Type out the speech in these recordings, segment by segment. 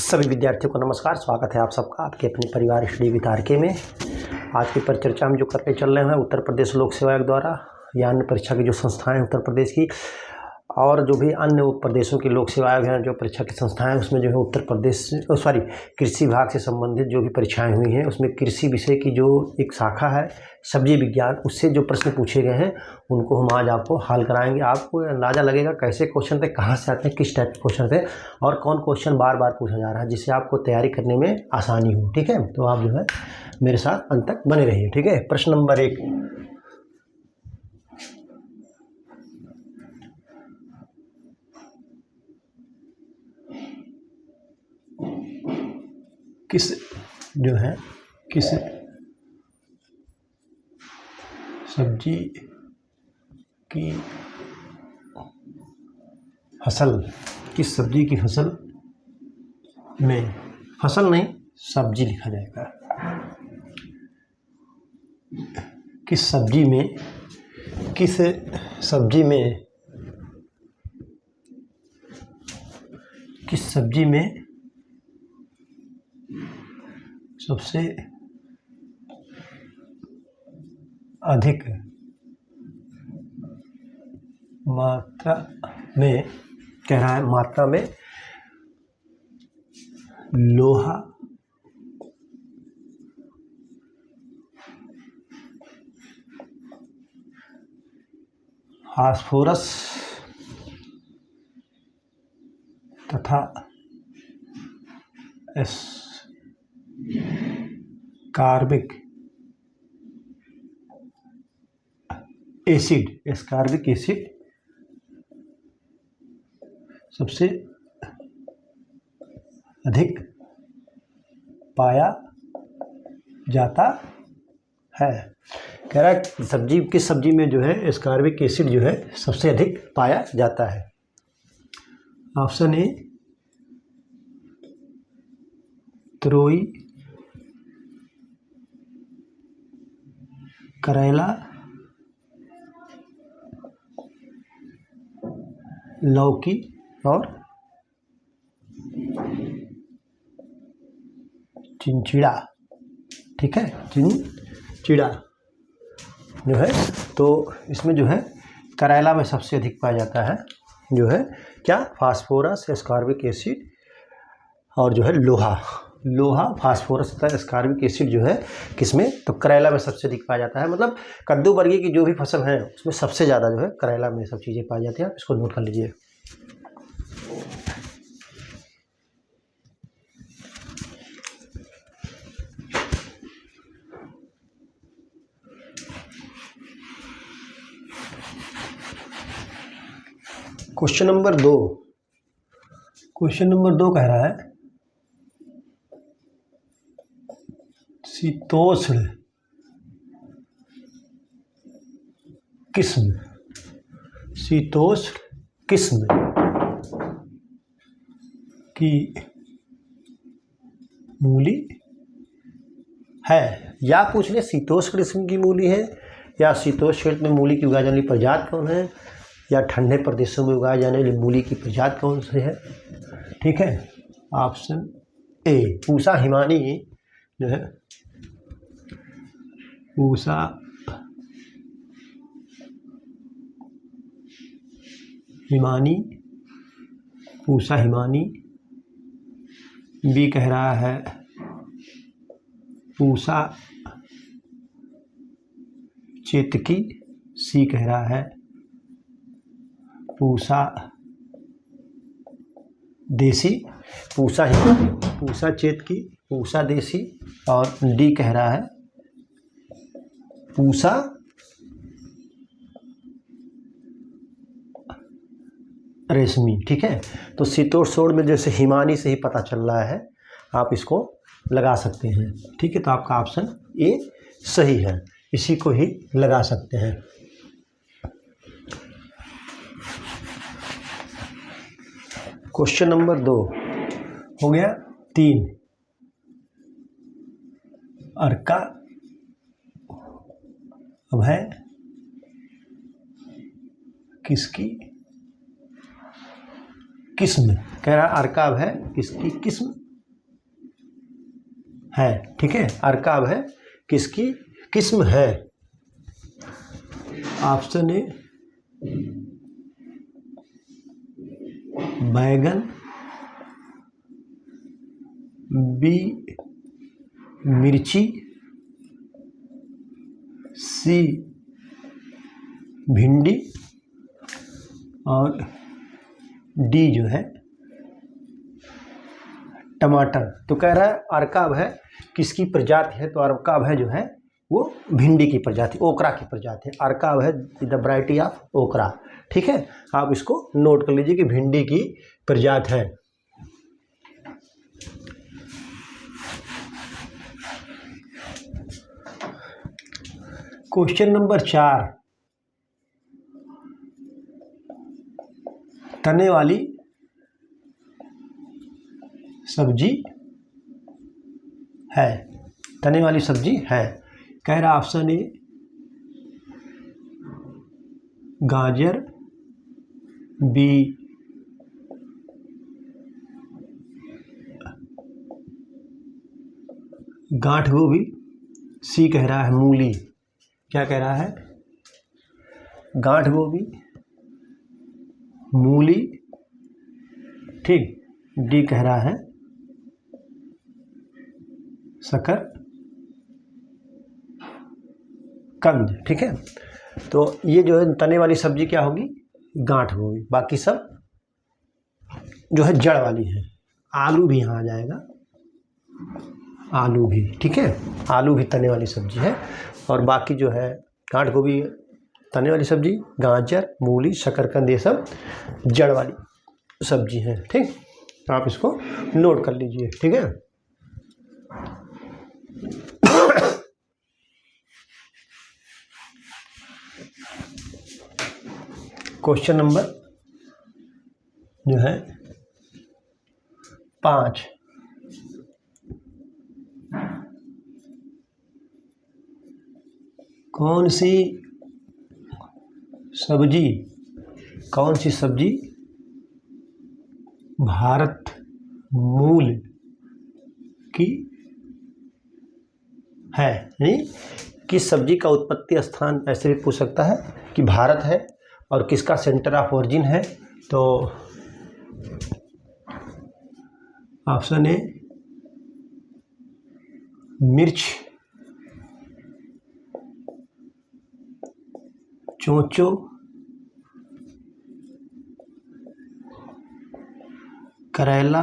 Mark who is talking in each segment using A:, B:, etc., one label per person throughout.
A: सभी विद्यार्थियों को नमस्कार। स्वागत है आप सबका आपके अपने परिवार स्टडी विद आर के में। आज की परिचर्चा हम जो करके चल रहे हैं उत्तर प्रदेश लोक सेवा आयोग द्वारा या अन्य परीक्षा की जो संस्थाएं हैं उत्तर प्रदेश की और जो भी अन्य प्रदेशों की लोक सेवा आयोग हैं जो परीक्षा की संस्थाएं हैं उसमें जो है उत्तर प्रदेश कृषि विभाग से संबंधित जो भी परीक्षाएं हुई हैं उसमें कृषि विषय की जो एक शाखा है सब्जी विज्ञान उससे जो प्रश्न पूछे गए हैं उनको हम आज आपको हल कराएंगे। आपको अंदाज़ा लगेगा कैसे क्वेश्चन थे, कहाँ से आते हैं, किस टाइप के क्वेश्चन थे और कौन क्वेश्चन बार बार पूछा जा रहा है, जिससे आपको तैयारी करने में आसानी हो। ठीक है, तो आप जो है मेरे साथ अंत तक बने रहिए। ठीक है, प्रश्न नंबर 1, किस सब्जी की फसल, किस सब्जी की फसल में, फसल नहीं सब्जी लिखा जाएगा, किस सब्जी में सबसे अधिक मात्रा में, कह रहा है मात्रा में लोहा फास्फोरस तथा एस्कार्बिक एसिड सबसे अधिक पाया जाता है। कह रहा है किस सब्जी में जो है एस्कार्बिक एसिड जो है सबसे अधिक पाया जाता है। ऑप्शन ए तुरई, करेला, लौकी और चिंचिड़ा। ठीक है, चिंचिड़ा जो है तो इसमें जो है करेला में सबसे अधिक पाया जाता है जो है क्या, फास्फोरस, एस्कार्बिक एसिड और जो है लोहा, फास्फोरस तथा एस्कार्बिक एसिड जो है किसमें, तो करेला में सबसे अधिक पाया जाता है। मतलब कद्दू वर्गीय की जो भी फसल है उसमें सबसे ज़्यादा जो है करेला में सब चीज़ें पाई जाती हैं। इसको नोट कर लीजिए। क्वेश्चन नंबर 2 कह रहा है शीतोष्ण किस्म की मूली है, या पूछ ले शीतोष्ण किस्म की मूली है या शीतोष्ण क्षेत्र में मूली की उगाई जाने वाली प्रजाति कौन है या ठंडे प्रदेशों में उगाई जाने वाली मूली की प्रजाति कौन सी है। ठीक है, ऑप्शन ए पूसा हिमानी जो है, पूसा हिमानी। बी कह रहा है पूसा चेतकी। सी कह रहा है पूसा देसी, पूसा हिमानी, पूसा चेतकी, पूसा देसी और डी कह रहा है पूसा रेशमी। ठीक है, तो शीतोष्ण में जैसे हिमानी से ही पता चल रहा है, आप इसको लगा सकते हैं। ठीक है, तो आपका ऑप्शन ए सही है, इसी को ही लगा सकते हैं। क्वेश्चन नंबर 2 हो गया। 3 अर्का अब है किसकी किस्म, कह रहा अर्का अब है किसकी किस्म है, ठीक है। अर्काब है किसकी किस्म है? ऑप्शन ए बैगन, बी मिर्ची, सी भिंडी और डी जो है टमाटर। तो कह रहा है अर्काब है किसकी प्रजाति है? तो अर्काब है जो है वो भिंडी की प्रजाति, ओकरा की प्रजाति है। अर्काब है द वैरायटी ऑफ ओकरा, ठीक है। आप इसको नोट कर लीजिए कि भिंडी की प्रजाति है। क्वेश्चन नंबर 4, तने वाली सब्जी है, तने वाली सब्जी है। कह रहा ऑप्शन ए गाजर, बी गांठ गोभी, सी कह रहा है मूली। क्या कह रहा है? गांठ गोभी, मूली, ठीक। डी कह रहा है शकरकंद, ठीक है। तो ये जो है तने वाली सब्जी क्या होगी? गांठ गोभी। बाकी सब जो है जड़ वाली है। आलू भी यहाँ आ जाएगा, आलू भी, ठीक है। आलू भी तने वाली सब्जी है। और बाकी जो है गांठ गोभी तने वाली सब्जी, गाजर, मूली, शकरकंद ये सब जड़ वाली सब्जी है, ठीक। तो आप इसको नोट कर लीजिए, ठीक है। क्वेश्चन नंबर जो है 5, कौन सी सब्जी भारत मूल की है? यानी किस सब्जी का उत्पत्ति स्थान, ऐसे भी पूछ सकता है कि भारत है और किसका सेंटर ऑफ ओरिजिन है। तो ऑप्शन ए मिर्च, चोंचो, करेला,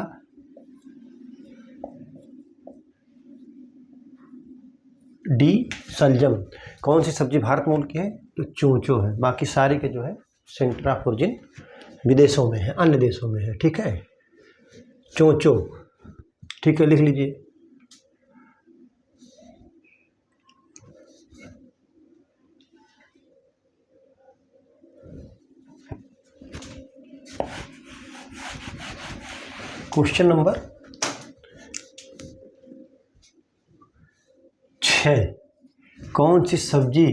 A: डी शलजम। कौन सी सब्जी भारत मूल की है? तो चोंचो है। बाकी सारे के जो है सेंटर ऑफ ओरिजिन विदेशों में है, अन्य देशों में है, ठीक है। चोंचो, ठीक है, लिख लीजिए। क्वेश्चन नंबर 6, कौन सी सब्जी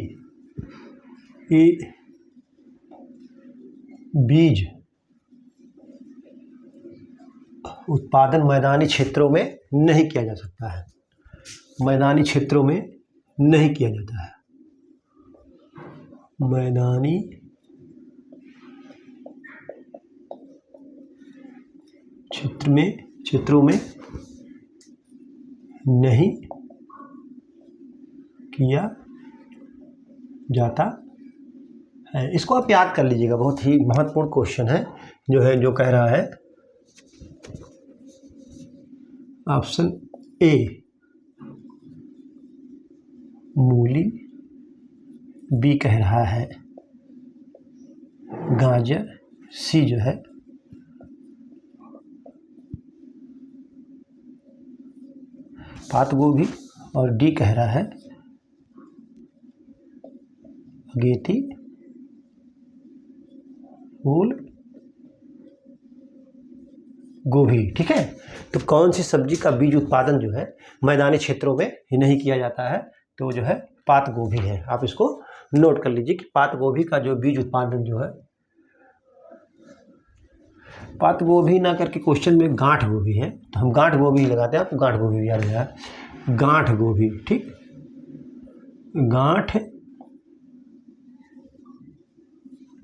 A: की बीज उत्पादन मैदानी क्षेत्रों में नहीं किया जा सकता है? मैदानी क्षेत्रों में नहीं किया जाता है। मैदानी क्षेत्रों में नहीं किया जाता है। इसको आप याद कर लीजिएगा, बहुत ही महत्वपूर्ण क्वेश्चन है जो कह रहा है ऑप्शन ए मूली, बी कह रहा है गाजर, सी जो है पात गोभी और डी कह रहा है अगेती फूल गोभी, ठीक है। तो कौन सी सब्जी का बीज उत्पादन जो है मैदानी क्षेत्रों में ही नहीं किया जाता है? तो जो है पात गोभी है। आप इसको नोट कर लीजिए कि पात गोभी का जो बीज उत्पादन जो है, पात गोभी ना करके क्वेश्चन में गांठ गोभी है, तो हम गांठ गोभी लगाते हैं, आपको गांठ गोभी भी याद है। गांठ गोभी, ठीक, गांठ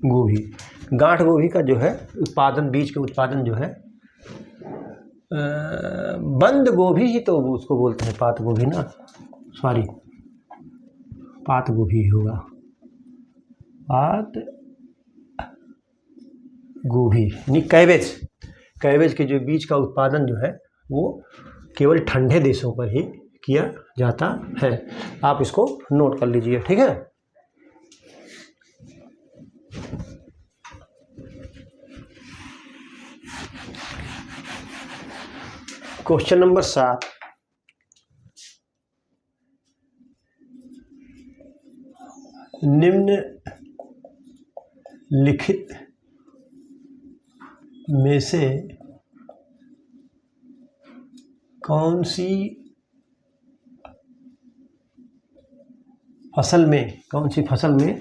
A: गोभी। गांठ गोभी का जो है उत्पादन, बीज के उत्पादन जो है बंद गोभी ही तो उसको बोलते हैं, पात गोभी ना, सॉरी पात गोभी होगा, पात गोभी यानी कैबेज। कैबेज के जो बीज का उत्पादन जो है वो केवल ठंडे देशों पर ही किया जाता है। आप इसको नोट कर लीजिए, ठीक है। क्वेश्चन नंबर 7, निम्न लिखित में से कौन सी फसल में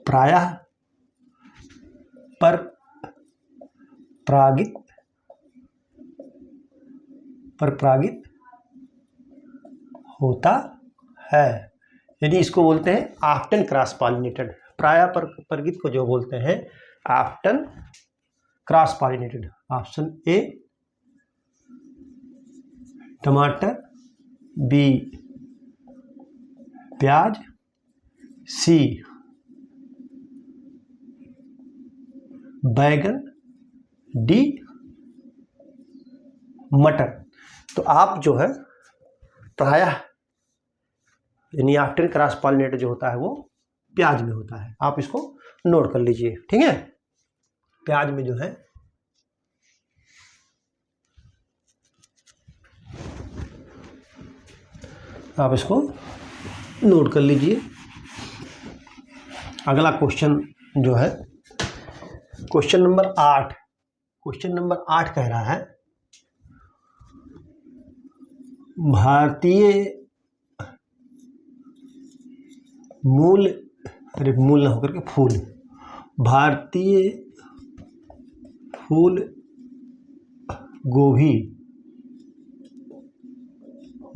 A: प्रायः पर परागित होता है, यानी इसको बोलते हैं आफ्टन क्रॉस पॉलिनेटेड। प्रायः पर परागित को जो बोलते हैं often cross pollinated. Option A टमाटर, बी प्याज, सी बैगन, डी मटर। तो आप जो है प्रायः यानी आफ्टर क्रॉस पॉलिनेटर जो होता है वो प्याज में होता है। आप इसको नोट कर लीजिए, ठीक है। प्याज में जो है आप इसको नोट कर लीजिए। अगला क्वेश्चन जो है क्वेश्चन नंबर 8। क्वेश्चन नंबर 8 कह रहा है भारतीय मूल ना होकर के फूल, भारतीय फूल गोभी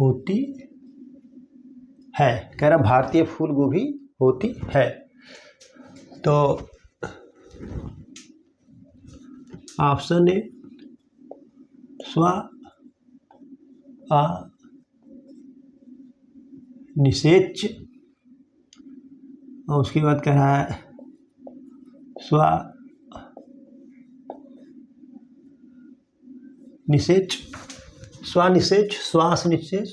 A: होती है। कह रहा भारतीय फूल गोभी होती है। तो ऑप्शन ए निषेच, और उसके बाद कह रहा है स्वनिषेच, श्वास निषेच।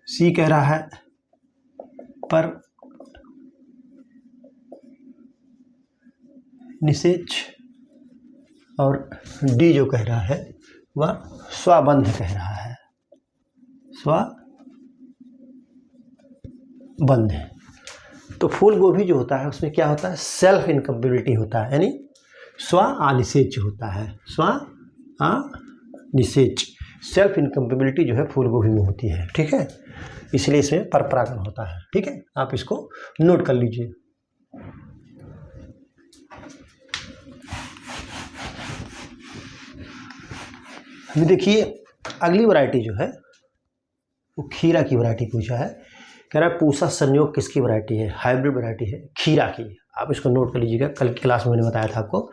A: सी कह रहा है पर निषेच, और डी जो कह रहा है वह स्वबंध कह रहा है, स्वबंध। तो फूल गोभी जो होता है उसमें क्या होता है, सेल्फ इनकम्पेबिलिटी होता है, यानी स्वनिषेच होता है, स्वनिषेच। सेल्फ इनकम्पेबिलिटी जो है फूल गोभी में होती है, ठीक है, इसलिए इसमें परपरागण होता है, ठीक है। आप इसको नोट कर लीजिए। अभी देखिए अगली वैरायटी जो है वो खीरा की वैरायटी पूछा है। कह रहा है पूसा संयोग किसकी वैरायटी है, हाइब्रिड वैरायटी है खीरा की। आप इसको नोट कर लीजिएगा, कल की क्लास में मैंने बताया था आपको।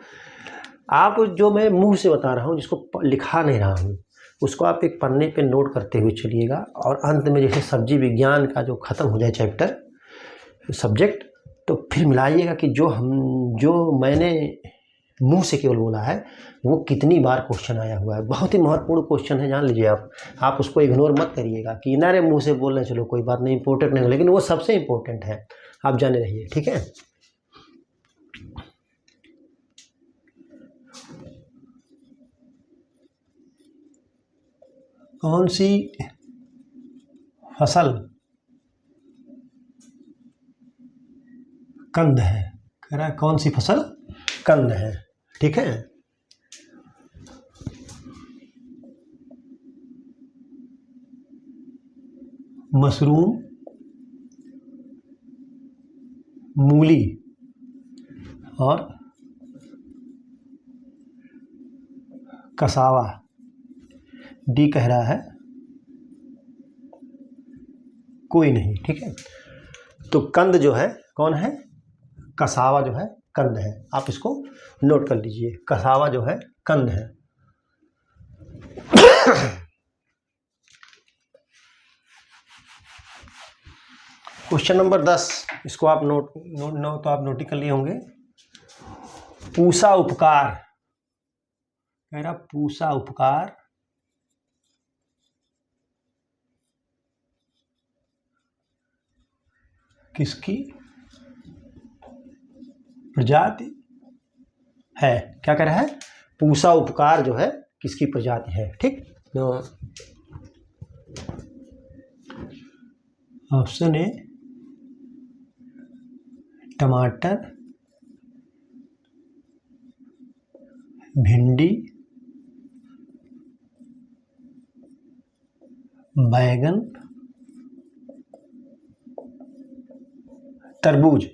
A: आप जो मैं मुंह से बता रहा हूँ, जिसको लिखा नहीं रहा हूँ, उसको आप एक पन्ने पे नोट करते हुए चलिएगा, और अंत में जैसे सब्जी विज्ञान का जो ख़त्म हो जाए चैप्टर सब्जेक्ट, तो फिर मिलाइएगा कि जो मैंने मुंह से केवल बोला है वो कितनी बार क्वेश्चन आया हुआ है। बहुत ही महत्वपूर्ण क्वेश्चन है, जान लीजिए आप उसको इग्नोर मत करिएगा कि नारे मुंह से बोल रहे चलो कोई बात नहीं, इंपॉर्टेंट नहीं, लेकिन वो सबसे इंपॉर्टेंट है, आप जाने रहिए, ठीक है। कौन सी फसल कंद है, कह रहा है कौन सी फसल कंद है, ठीक है। मशरूम, मूली और कसावा, डी कह रहा है कोई नहीं। ठीक है, तो कंद जो है कौन है, कसावा जो है कंद है। आप इसको नोट कर लीजिए, कसावा जो है कंद है। क्वेश्चन नंबर 10, इसको आप नोट तो आप नोट कर लिए होंगे। पूसा उपकार, कह रहा पूसा उपकार किसकी प्रजाति है। क्या कह रहा है, पूसा उपकार जो है किसकी प्रजाति है। ठीक, तो ऑप्शन ए टमाटर, भिंडी, बैगन, तरबूज।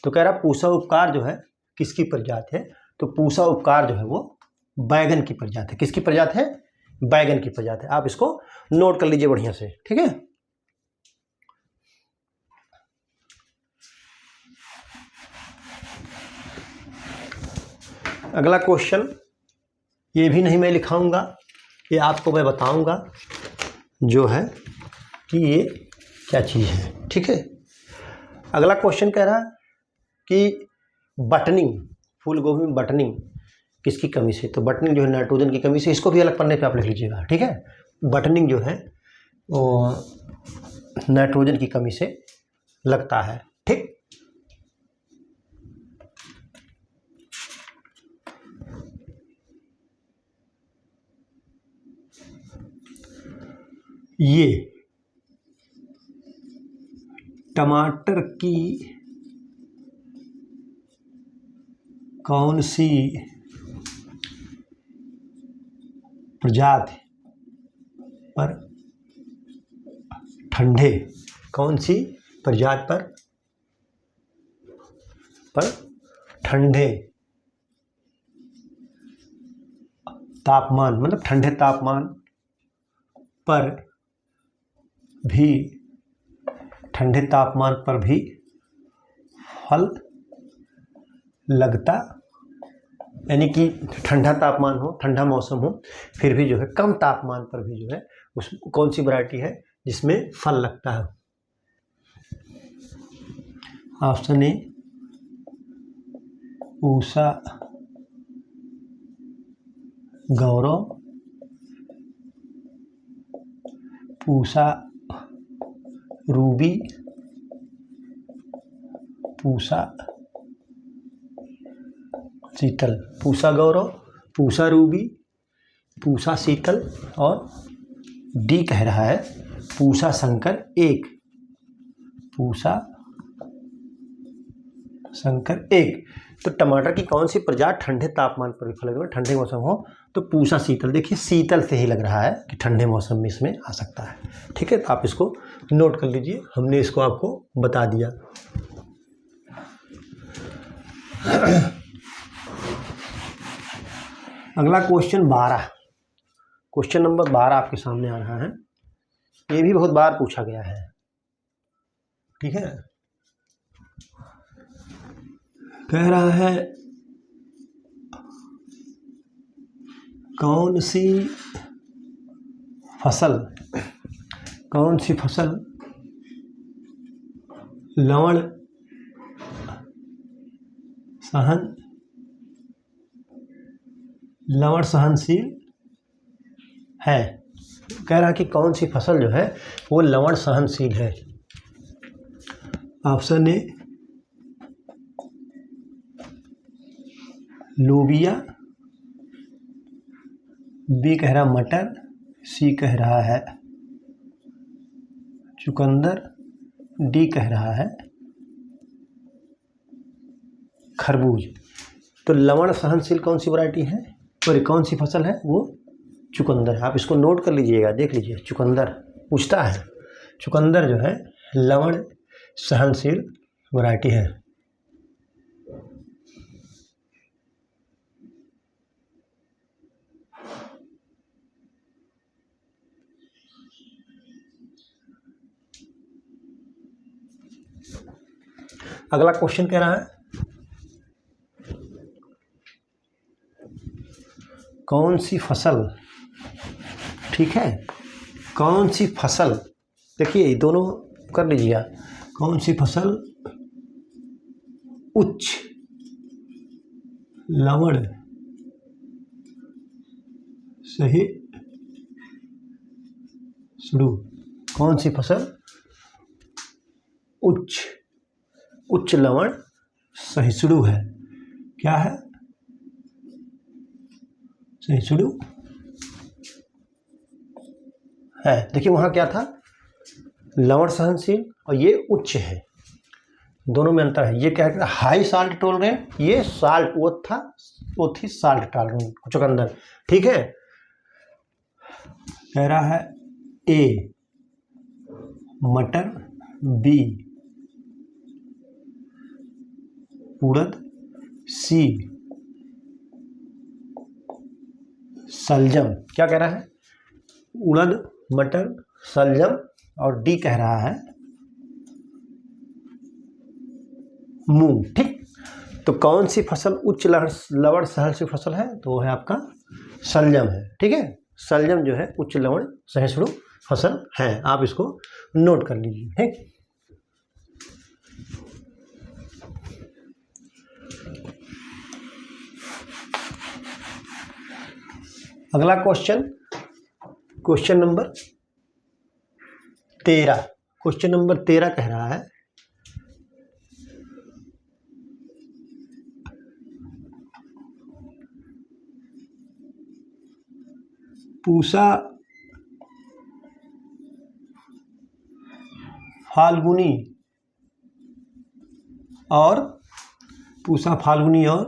A: तो कह रहा पूसा उपकार जो है किसकी प्रजाति है, तो पूसा उपकार जो है वो बैगन की प्रजाति है। किसकी प्रजाति है, बैगन की प्रजाति है। आप इसको नोट कर लीजिए बढ़िया से। ठीक है, अगला क्वेश्चन, ये भी नहीं मैं लिखाऊंगा, ये आपको मैं बताऊंगा जो है कि ये क्या चीज़ है। ठीक है, अगला क्वेश्चन कह रहा है कि बटनिंग, फूल गोभी में बटनिंग किसकी कमी से, तो बटनिंग जो है नाइट्रोजन की कमी से। इसको भी अलग पन्ने पे आप लिख लीजिएगा। ठीक है, बटनिंग जो है वो नाइट्रोजन की कमी से लगता है। ठीक, ये टमाटर की कौन सी प्रजाति पर ठंडे, कौन सी प्रजाति पर ठंडे तापमान, मतलब ठंडे तापमान पर भी, ठंडे तापमान पर भी फल लगता, यानी कि ठंडा तापमान हो, ठंडा मौसम हो, फिर भी जो है कम तापमान पर भी जो है उस कौन सी वैरायटी है जिसमें फल लगता है। Option A Pusa Gaurav, Pusa Ruby, Pusa Sheetal. Pusa Gaurav, Pusa Ruby, Pusa Sheetal और डी कह रहा है पूसा शंकर एक, पूसा शंकर एक। तो टमाटर की कौन सी प्रजाति ठंडे तापमान पर भी फल लगेगा, ठंडे मौसम हो, तो पूसा शीतल। देखिए शीतल से ही लग रहा है कि ठंडे मौसम में इसमें आ सकता है। ठीक है, तो आप इसको नोट कर लीजिए, हमने इसको आपको बता दिया। अगला क्वेश्चन 12, क्वेश्चन नंबर 12 आपके सामने आ रहा है। ये भी बहुत बार पूछा गया है। ठीक है, कह रहा है कौन सी फसल लवण सहनशील है। कह रहा कि कौन सी फसल जो है वो लवण सहनशील है। ऑप्शन ए लोबिया, बी कह रहा मटर, सी कह रहा है चुकंदर, डी कह रहा है खरबूज। तो लवण सहनशील कौन सी वैरायटी है, और कौन सी फसल है, वो चुकंदर है। आप इसको नोट कर लीजिएगा, देख लीजिए, चुकंदर पूछता है। चुकंदर जो है लवण सहनशील वैरायटी है। अगला क्वेश्चन कह रहा है कौन सी फसल, ठीक है, कौन सी फसल, देखिए ये दोनों कर लीजिए, कौन सी फसल उच्च लवण सहिष्णु, कौन सी फसल उच्च लवण सहिष्णु है, क्या है, सहिष्णु है। देखिए वहां क्या था, लवण सहनशील और ये उच्च है, दोनों में अंतर है। ये क्या है, हाई साल्ट टॉलरेंट, ये साल्ट वो थी साल्ट टॉलरेंट चुकंदर, ठीक है। कह रहा है ए मटर, बी उड़द, सी सलजम। क्या कह रहा है, उड़द, मटर, सलजम, और डी कह रहा है मूंग, ठीक। तो कौन सी फसल उच्च लवण सहिष्णु फसल है, तो वो है आपका सलजम है, ठीक है। सलजम जो है उच्च लवण सहिष्णु फसल है, आप इसको नोट कर लीजिए, ठीक। अगला question, question number 13, question number 13 कह रहा है पूसा फाल्गुनी और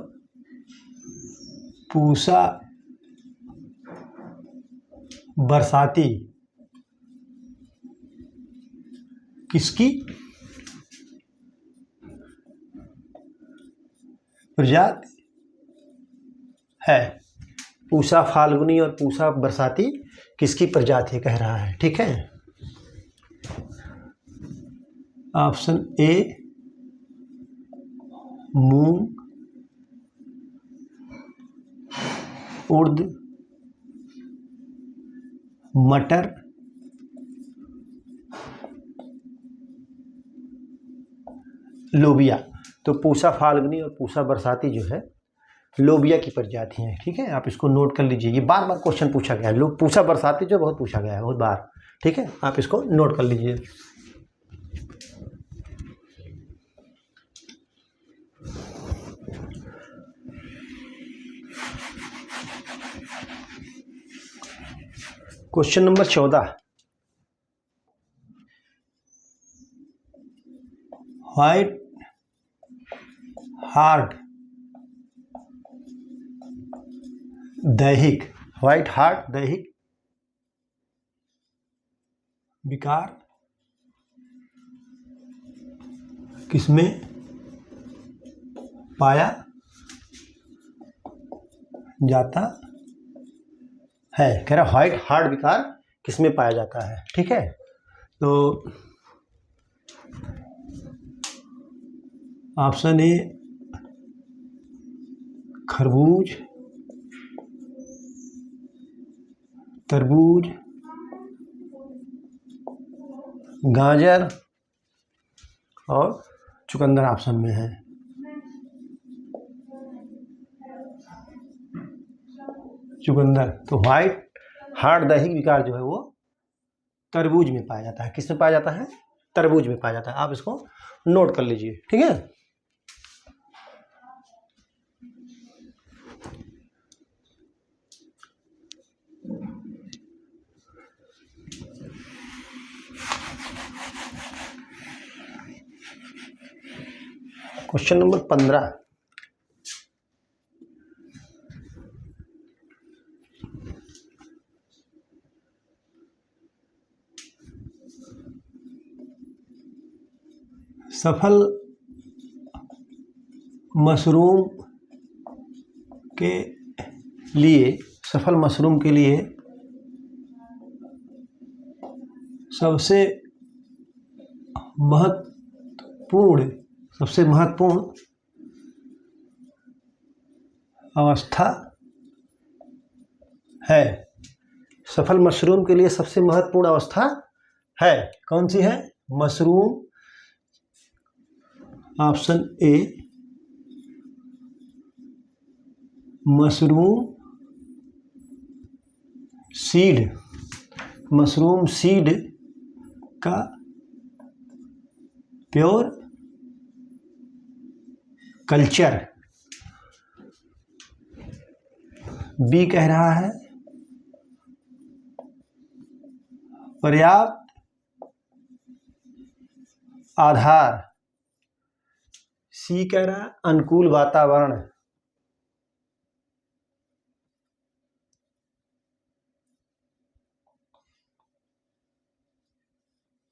A: पूसा बरसाती किसकी प्रजाति है, पूसा फाल्गुनी और पूसा बरसाती किसकी प्रजाति कह रहा है, ठीक है। ऑप्शन ए मूंग, उड़द, मटर, लोबिया। तो पूसा फाल्गुनी और पूसा बरसाती जो है लोबिया की प्रजाति है, ठीक है। आप इसको नोट कर लीजिए, ये बार बार क्वेश्चन पूछा गया है, पूसा बरसाती जो बहुत पूछा गया है बहुत बार, ठीक है। आप इसको नोट कर लीजिए। क्वेश्चन नंबर 14, व्हाइट हार्ट दैहिक विकार किसमें पाया जाता है, कह रहा व्हाइट हार्ट विकार किसमें पाया जाता है, ठीक है। तो ऑप्शन ए खरबूज, तरबूज, गाजर और चुकंदर ऑप्शन में है। चुकंदर, तो व्हाइट हार्ट दैहिक विकार जो है वो तरबूज में पाया जाता है, किस में पाया जाता है, तरबूज में पाया जाता है। आप इसको नोट कर लीजिए, ठीक है। क्वेश्चन नंबर 15, सफल मशरूम के लिए सबसे महत्वपूर्ण सबसे महत्वपूर्ण अवस्था है। सफल मशरूम के लिए सबसे महत्वपूर्ण अवस्था है, कौन सी है? Mushroom, option A mushroom seed, mushroom seed का प्योर कल्चर। बी कह रहा है पर्याप्त आधार। सी कह रहा है अनुकूल वातावरण।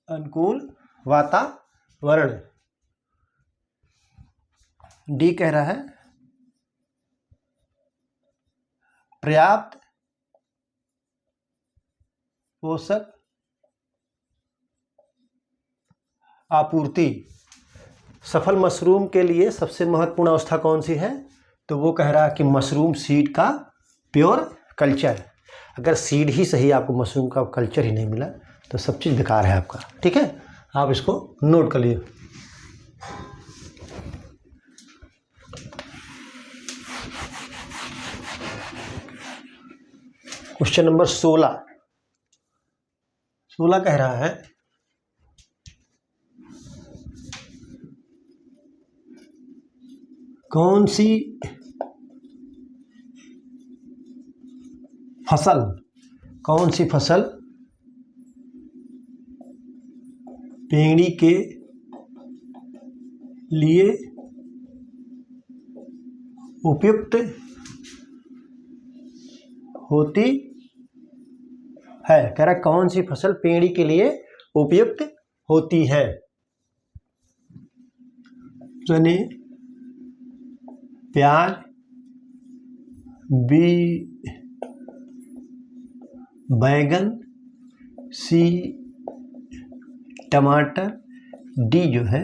A: अनुकूल वातावरण। डी कह रहा है पर्याप्त पोषक आपूर्ति। सफल मशरूम के लिए सबसे महत्वपूर्ण अवस्था कौन सी है? तो वो कह रहा है कि मशरूम सीड का प्योर कल्चर। अगर सीड ही सही, आपको मशरूम का कल्चर ही नहीं मिला तो सब चीज़ बेकार है आपका। ठीक है, आप इसको नोट कर लीजिए। क्वेश्चन नंबर 16 कह रहा है कौन सी फसल पेंड़ी के लिए उपयुक्त होती है? कह रहा कौन सी फसल पेंड़ी के लिए उपयुक्त होती है? चने, प्याज, बी बैगन, सी टमाटर, डी जो है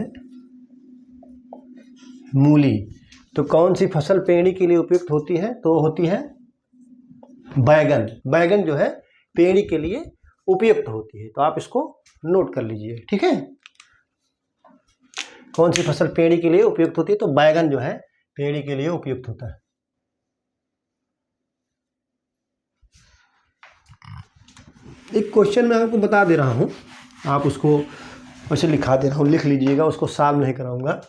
A: मूली। तो कौन सी फसल पेंड़ी के लिए उपयुक्त होती है? तो होती है बैगन। बैगन जो है पेंड़ी के लिए उपयुक्त होती है। तो आप इसको नोट कर लीजिए। ठीक है, कौन सी फसल पेंड़ी के लिए उपयुक्त होती है? तो बैगन जो है पेंड़ी के लिए उपयुक्त होता है। एक क्वेश्चन मैं आपको बता दे रहा हूं, आप उसको वैसे लिखा दे रहा हूं, लिख लीजिएगा, उसको सॉल्व नहीं कराऊंगा।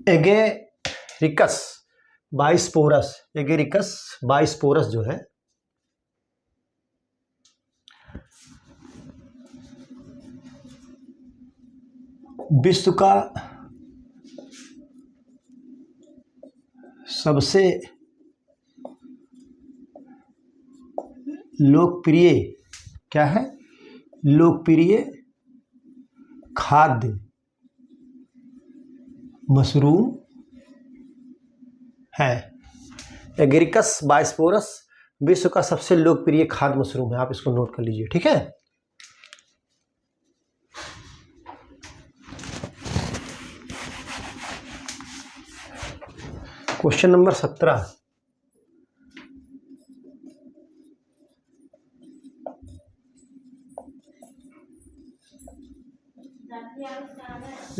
A: एगेरिकस बाइस्पोरस जो है विश्व का सबसे लोकप्रिय क्या है? लोकप्रिय खाद्य मशरूम है। एगेरिकस बाइस्पोरस विश्व का सबसे लोकप्रिय खाद्य मशरूम है। आप इसको नोट कर लीजिए। ठीक है, क्वेश्चन नंबर 17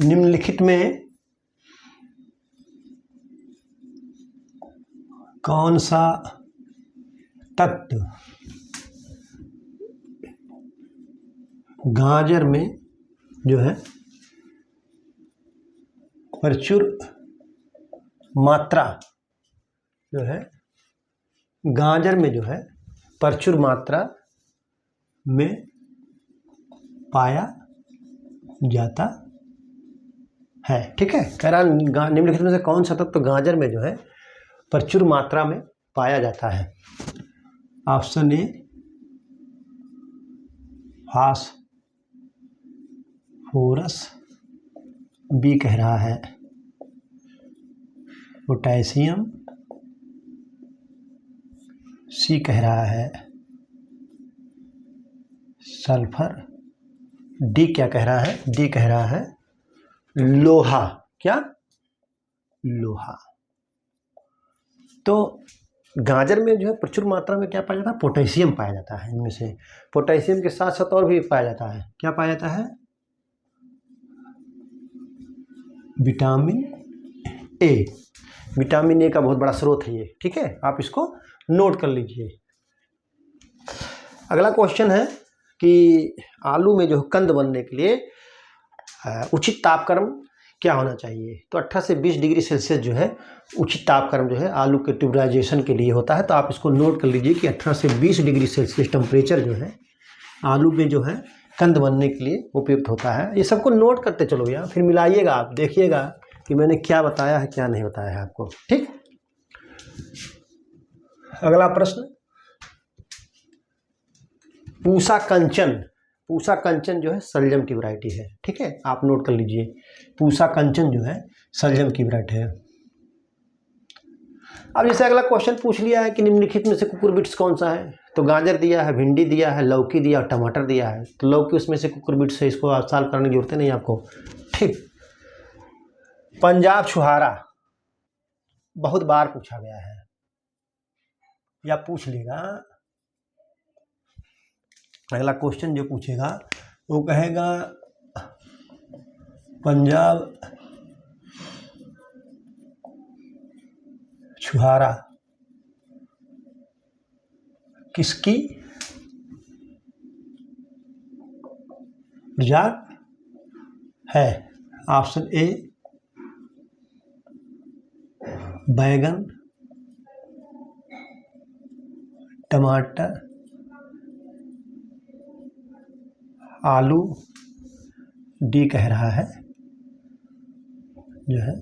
A: निम्नलिखित में कौन सा तत्व गाजर में जो है प्रचुर मात्रा जो है गाजर में जो है प्रचुर मात्रा में पाया जाता है? ठीक है, कह रहा निम्नलिखित में से कौन सा तत्व गाजर में जो है प्रचुर मात्रा में पाया जाता है? ऑप्शन ए फास्फोरस, बी कह रहा है पोटेशियम, सी कह रहा है सल्फर, डी क्या कह रहा है, डी कह रहा है लोहा। क्या? लोहा। तो गाजर में जो है प्रचुर मात्रा में क्या पाया जाता है, पोटेशियम पाया जाता है। इनमें से पोटेशियम के साथ साथ और भी पाया जाता है। क्या पाया जाता है? Vitamin A. विटामिन ए का बहुत बड़ा स्रोत है ये, ठीक है, आप इसको नोट कर लीजिए। अगला क्वेश्चन है कि आलू में जो कंद बनने के लिए उचित तापक्रम क्या होना चाहिए। तो 18 से 20 डिग्री सेल्सियस जो है उचित तापक्रम जो है आलू के ट्यूबराइजेशन के लिए होता है। तो आप इसको नोट कर लीजिए कि 18 से 20 डिग्री सेल्सियस टेम्परेचर जो है आलू में जो है कंद बनने के लिए उपयुक्त होता है। ये सबको नोट करते चलो यार, फिर मिलाइएगा, आप देखिएगा कि मैंने क्या बताया है क्या नहीं बताया है आपको। ठीक, अगला प्रश्न, पूसा कंचन। पूसा कंचन जो है सलजम की वैरायटी है। ठीक है, आप नोट कर लीजिए, पूसा कंचन जो है सलजम की वैरायटी है। अब जैसे अगला क्वेश्चन पूछ लिया है कि निम्नलिखित में से कुकुरबिट्स कौन सा है। तो गाजर दिया है, भिंडी दिया है, लौकी दिया और टमाटर दिया है। तो लौकी उसमें से कुकुरबिट्स है, इसको आप सॉल्व करने की जरूरत नहीं आपको। ठीक, पंजाब छुहारा बहुत बार पूछा गया है या पूछ लेगा। अगला क्वेश्चन जो पूछेगा वो कहेगा पंजाब छुहारा किसकी प्रजाति है। ऑप्शन ए बैगन, टमाटर, आलू, डी कह रहा है जो है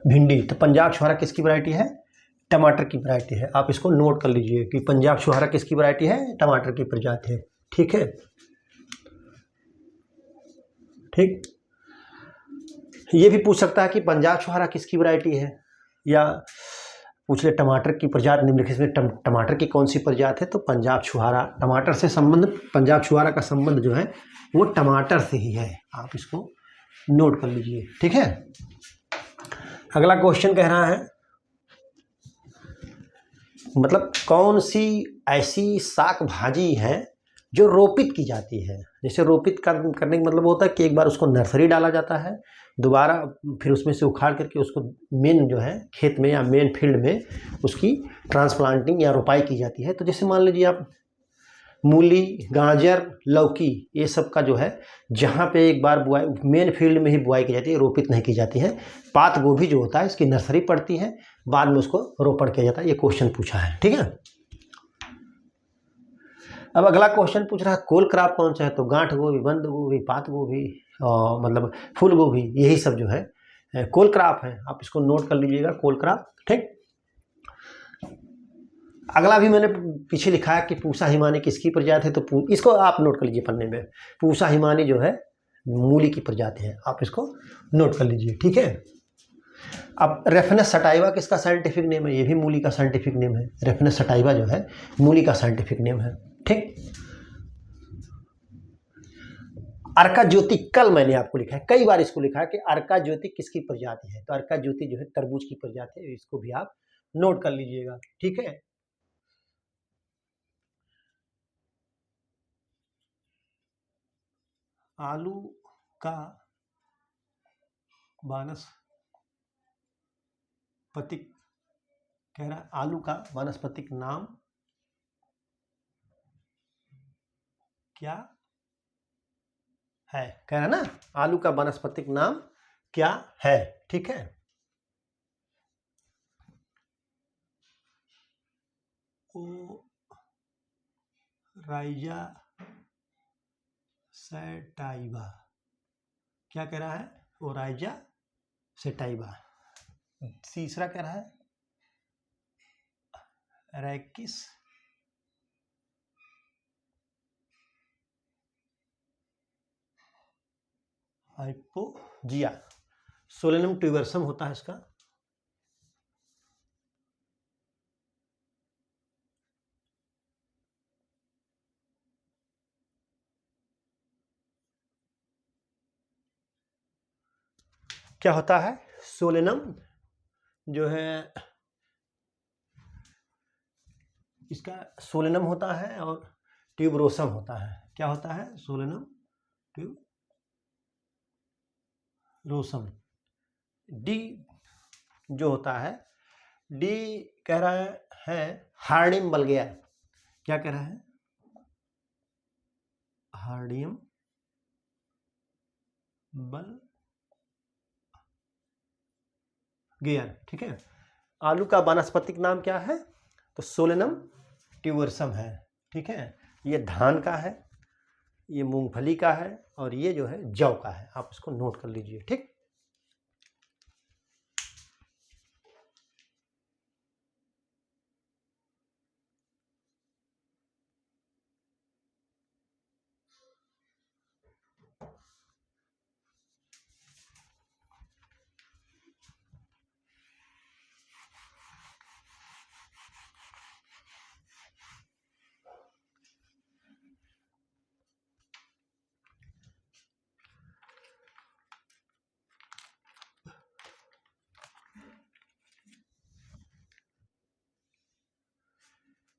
A: भिंडी। तो पंजाब छुहारा किसकी वैरायटी है? टमाटर की वैरायटी है। आप इसको नोट कर लीजिए कि पंजाब छुहारा किसकी वैरायटी है? टमाटर की प्रजाति है। ठीक है, ठीक। ये भी पूछ सकता है कि पंजाब छुहारा किसकी वैरायटी है, या पूछ ले टमाटर की प्रजाति निम्नलिखित में टमाटर की कौन सी प्रजाति है। तो पंजाब छुहारा, टमाटर से संबंध, पंजाब छुहारा का संबंध जो है वो टमाटर से ही है। आप इसको नोट कर लीजिए। ठीक है, अगला क्वेश्चन कह रहा है मतलब कौन सी ऐसी शाक भाजी है जो रोपित की जाती है। जैसे रोपित करने का मतलब होता है कि एक बार उसको नर्सरी डाला जाता है, दोबारा फिर उसमें से उखाड़ करके उसको मेन जो है खेत में या मेन फील्ड में उसकी ट्रांसप्लांटिंग या रोपाई की जाती है। तो जैसे मान लीजिए आप मूली, गाजर, लौकी, ये सब का जो है जहाँ पे एक बार बुआई मेन फील्ड में ही बुआई की जाती है, रोपित नहीं की जाती है। पात गोभी जो होता है इसकी नर्सरी पड़ती है, बाद में उसको रोपण किया जाता है। ये क्वेश्चन पूछा है। ठीक है, अब अगला क्वेश्चन पूछ रहा है कोल क्रॉप कौन सा है। तो गांठ गोभी, बंद गोभी, पात गोभी, मतलब फूल गोभी, यही सब जो है कोल क्रॉप है। आप इसको नोट कर लीजिएगा, कोल क्रॉप। ठीक, अगला भी मैंने पीछे लिखा है कि पूसा हिमानी किसकी प्रजाति है। तो इसको आप नोट कर लीजिए पन्ने में, पूसा हिमानी जो है मूली की प्रजाति है। आप इसको नोट कर लीजिए। ठीक है, अब रेफनेस सटाइवा किसका साइंटिफिक नेम है। ये भी मूली का साइंटिफिक नेम है। रेफनेस सटाइवा जो है मूली का साइंटिफिक नेम है। ठीक, अर्का ज्योति, कल मैंने आपको लिखा है, कई बार इसको लिखा है कि अर्का ज्योति किसकी प्रजाति है। तो अर्का ज्योति जो है तरबूज की प्रजाति है। इसको भी आप नोट कर लीजिएगा। ठीक है, आलू का वानस्पतिक, कह रहा है आलू का वानस्पतिक नाम क्या है। कह रहा है ना, आलू का वानस्पतिक नाम क्या है। ठीक है, ओराइजा सैटाइवा, क्या कह रहा है? Oryza sativa. तीसरा कह रहा है रैकिस हाइपोजिया। सोलेनम ट्यूबरसम होता है इसका। क्या होता है? सोलेनम जो है इसका सोलेनम होता है और ट्यूबरोसम होता है। क्या होता है? Solanum tuberosum. डी जो होता है, डी कह रहा है हार्डियम बल्गेया। क्या कह रहा है? हार्डियम बल्गेयर। ठीक है। आलू का वानस्पतिक नाम क्या है? तो सोलेनम ट्यूबरसम है। ठीक है। ये धान का है, ये मूंगफली का है और ये जो है जौ का है। आप इसको नोट कर लीजिए। ठीक।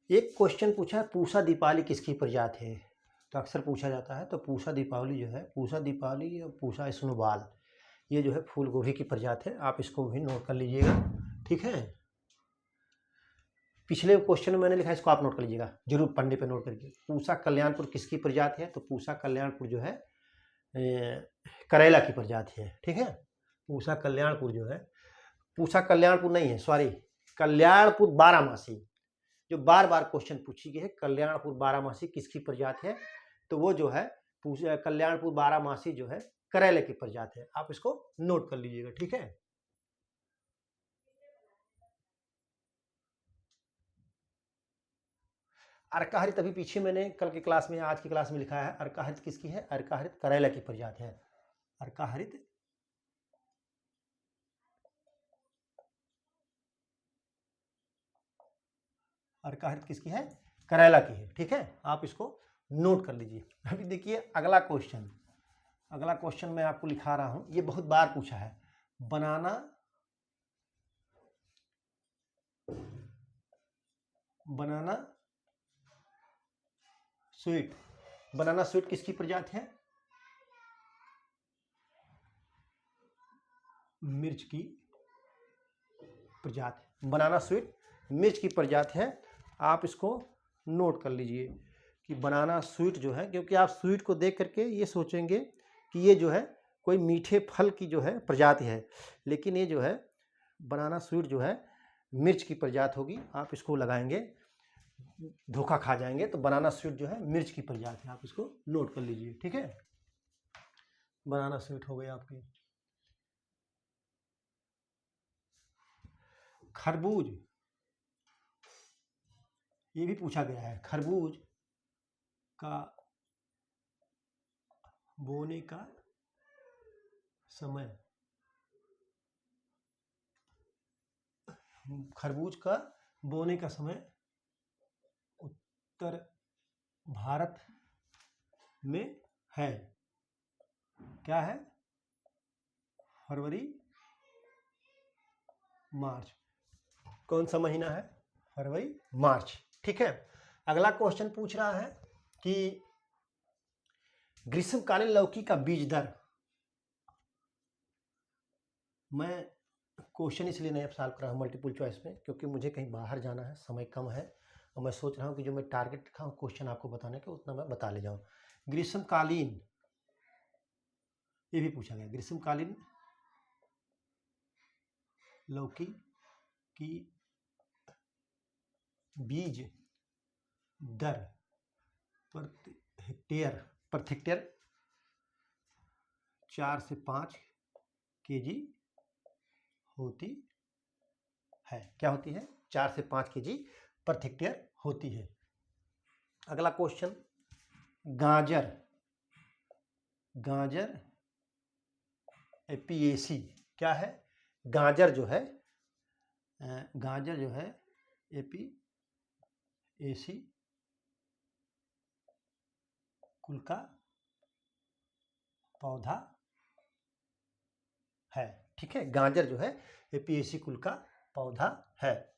A: एक क्वेश्चन पूछा है, पूसा दीपावली किसकी प्रजाति है? तो अक्सर पूछा जाता है। तो पूसा दीपावली जो है, पूसा दीपावली और पूसा स्नोबॉल, ये जो है फूल गोभी की प्रजाति है। आप इसको भी नोट कर लीजिएगा। ठीक है। पिछले क्वेश्चन में मैंने लिखा है, इसको आप नोट कर लीजिएगा जरूर, पन्ने पे नोट करिए। पूसा कल्याणपुर किसकी प्रजाति है? तो पूसा कल्याणपुर जो है करेला की प्रजाति है। ठीक है। पूसा कल्याणपुर जो है, पूसा कल्याणपुर नहीं है, सॉरी, कल्याणपुर बारामासी, जो बार बार क्वेश्चन पूछी गई है, कल्याणपुर बारामासी किसकी प्रजाति है? तो वो जो है कल्याणपुर बारामासी जो है करेले की प्रजाति है। आप इसको नोट कर लीजिएगा। ठीक है। अर्काहरित अभी पीछे मैंने कल की क्लास में, आज की क्लास में लिखा है। अर्काहरित किसकी है? अर्काहरित करेला की प्रजाति है। अर्काहरित अर्काहरित किसकी है? करेला की है। ठीक है। आप इसको नोट कर लीजिए। अभी देखिए अगला क्वेश्चन, अगला क्वेश्चन मैं आपको लिखा रहा हूं, ये बहुत बार पूछा है। बनाना स्वीट, बनाना स्वीट किसकी प्रजाति है? मिर्च की प्रजाति। बनाना स्वीट मिर्च की प्रजाति है। आप इसको नोट कर लीजिए कि बनाना स्वीट जो है, क्योंकि आप स्वीट को देख करके ये सोचेंगे कि ये जो है कोई मीठे फल की जो है प्रजाति है, लेकिन ये जो है बनाना स्वीट जो है मिर्च की प्रजाति होगी। आप इसको लगाएंगे धोखा खा जाएंगे। तो बनाना स्वीट जो है मिर्च की प्रजाति है। आप इसको नोट कर लीजिए। ठीक है। बनाना स्वीट हो गई आपकी। खरबूज, ये भी पूछा गया है। खरबूज का बोने का समय, खरबूज का बोने का समय उत्तर भारत में है। क्या है? फरवरी मार्च। कौन सा महीना है? फरवरी मार्च। ठीक है। अगला क्वेश्चन पूछ रहा है कि ग्रीष्मकालीन लौकी का बीज दर। मैं क्वेश्चन इसलिए नहीं सॉल्व कर रहा हूँ मल्टीपल चॉइस में, क्योंकि मुझे कहीं बाहर जाना है, समय कम है और मैं सोच रहा हूँ कि जो मैं टारगेट रखा हूँ क्वेश्चन आपको बताने का, उतना मैं बता ले जाऊँ। ग्रीष्मकालीन, ये भी पूछा गया, ग्रीष्मकालीन लौकी की बीज दर प्रति हेक्टेयर 4 से 5 केजी होती है। क्या होती है? 4 से 5 केजी प्रति हेक्टेयर होती है। अगला क्वेश्चन, गाजर एपीएसी क्या है? गाजर जो है, गाजर जो है एपीएसी कुल का पौधा है। ठीक है, गाजर जो है एपीएसी कुल का पौधा है।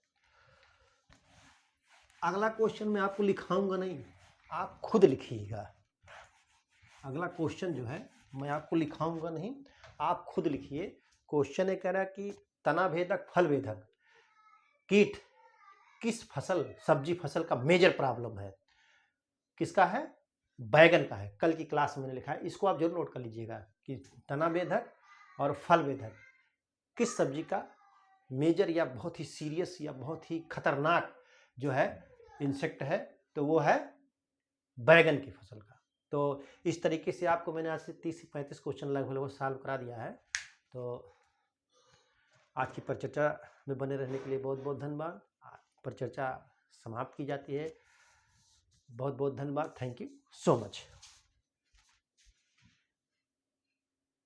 A: अगला क्वेश्चन मैं आपको लिखाऊंगा नहीं, आप खुद लिखिएगा। अगला क्वेश्चन जो है मैं आपको लिखाऊंगा नहीं, आप खुद लिखिए। क्वेश्चन ये कह रहा है कि तना भेदक फल भेदक कीट किस फसल, सब्जी फसल का मेजर प्रॉब्लम है? किसका है? बैगन का है। कल की क्लास में मैंने लिखा है, इसको आप जरूर नोट कर लीजिएगा कि तना भेदक और फल भेदक किस सब्जी का मेजर या बहुत ही सीरियस या बहुत ही खतरनाक जो है इंसेक्ट है, तो वो है बैगन की फसल का। तो इस तरीके से आपको मैंने आज से 30 से 35 क्वेश्चन लगभग सॉल्व करा दिया है। तो आज की परिचर्चा में बने रहने के लिए बहुत बहुत धन्यवाद। परिचर्चा समाप्त की जाती है। बहुत बहुत धन्यवाद। Thank you so much.